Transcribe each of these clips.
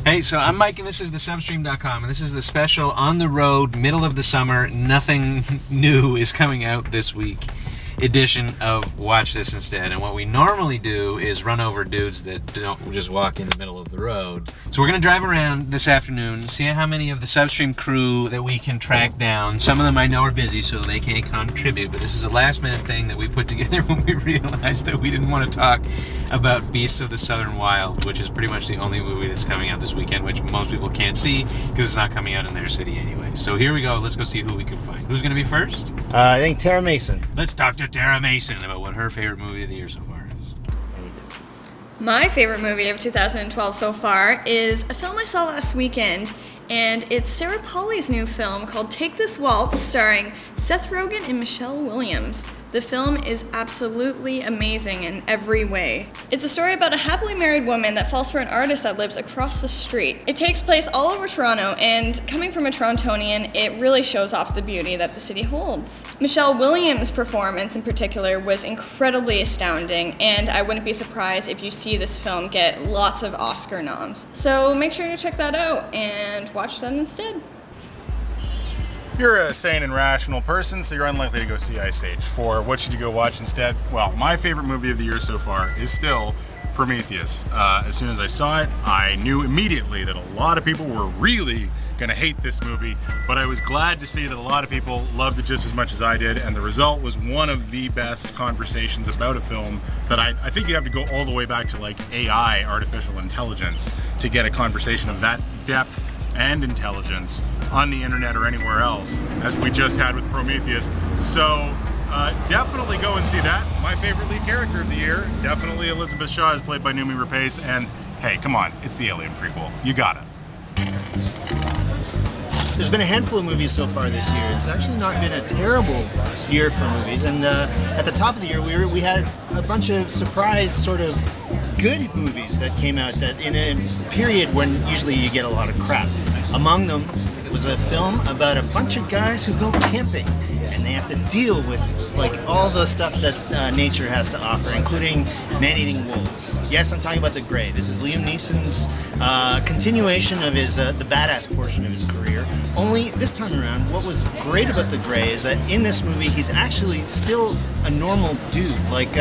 Hey, so I'm Mike, and this is thesubstream.com, and this is the special on the road, middle of the summer, nothing new is coming out this week edition of Watch This Instead. And what we normally do is run over dudes that don't just walk in the middle of the road. So we're going to drive around this afternoon, see how many of the Substream crew that we can track down. Some of them I know are busy, so they can't contribute, but this is a last-minute thing that we put together when we realized that we didn't want to talk about Beasts of the Southern Wild, which is pretty much the only movie that's coming out this weekend, which most people can't see because it's not coming out in their city anyway. So here we go. Let's go see who we can find. Who's going to be first? I think Tara Mason. Let's talk to Tara Mason about what her favorite movie of the year so far is. My favorite movie of 2012 so far is a film I saw last weekend, and it's Sarah Polley's new film called Take This Waltz, starring Seth Rogen and Michelle Williams. The film is absolutely amazing in every way. It's a story about a happily married woman that falls for an artist that lives across the street. It takes place all over Toronto, and coming from a Torontonian, it really shows off the beauty that the city holds. Michelle Williams' performance in particular was incredibly astounding, and I wouldn't be surprised if you see this film get lots of Oscar noms. So make sure to check that out and watch that instead. You're a sane and rational person, so you're unlikely to go see Ice Age. For what should you go watch instead? Well, my favorite movie of the year so far is still Prometheus. As soon as I saw it, I knew immediately that a lot of people were really gonna hate this movie, but I was glad to see that a lot of people loved it just as much as I did, and the result was one of the best conversations about a film that I think you have to go all the way back to like AI, artificial intelligence, to get a conversation of that depth and intelligence on the internet or anywhere else, as we just had with Prometheus. So definitely go and see that. My favorite lead character of the year, definitely Elizabeth Shaw, is played by Noomi Rapace, and hey, come on, it's the Alien prequel. You got it. There's been a handful of movies so far this year. It's actually not been a terrible year for movies, and at the top of the year we had a bunch of surprise sort of good movies that came out that in a period when usually you get a lot of crap. Among them was a film about a bunch of guys who go camping, and they have to deal with like all the stuff that nature has to offer, including man-eating wolves. Yes, I'm talking about The Grey. This is Liam Neeson's continuation of his the badass portion of his career. Only this time around, what was great about The Grey is that in this movie, he's actually still a normal dude. Like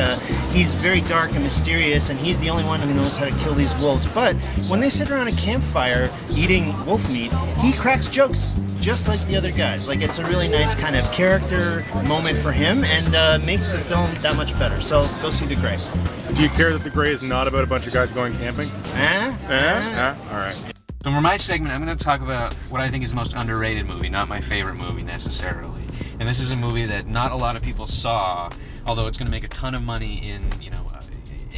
he's very dark and mysterious, and he's the only one who knows how to kill these wolves. But when they sit around a campfire eating wolf meat, he cracks jokes just like the other guys. Like, it's a really nice kind of character moment for him, and makes the film that much better. So go see The Grey. Do you care that The Grey is not about a bunch of guys going camping? All right. So for my segment, I'm going to talk about what I think is the most underrated movie, not my favorite movie necessarily. And this is a movie that not a lot of people saw, although it's going to make a ton of money in,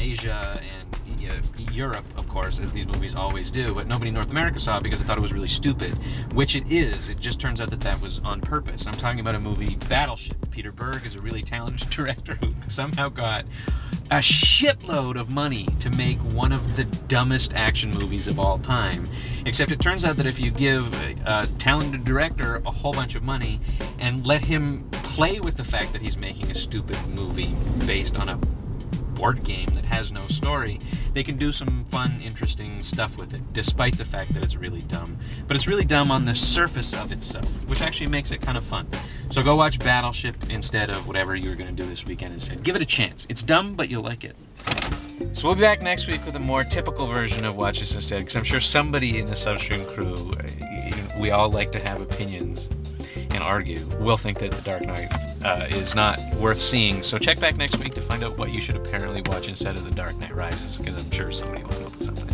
Asia and Europe, of course, as these movies always do, but nobody in North America saw it because they thought it was really stupid, which it is. It just turns out that that was on purpose. I'm talking about a movie, Battleship. Peter Berg is a really talented director who somehow got a shitload of money to make one of the dumbest action movies of all time. Except it turns out that if you give a talented director a whole bunch of money and let him play with the fact that he's making a stupid movie based on a board game that has no story, they can do some fun, interesting stuff with it, despite the fact that it's really dumb. But it's really dumb on the surface of itself, which actually makes it kind of fun. So go watch Battleship instead of whatever you were going to do this weekend instead. Give it a chance. It's dumb, but you'll like it. So we'll be back next week with a more typical version of Watch This Instead, because I'm sure somebody in the Substream crew, we all like to have opinions and argue, will think that The Dark Knight is not worth seeing. So check back next week to find out what you should apparently watch instead of The Dark Knight Rises, because I'm sure somebody will come up with something.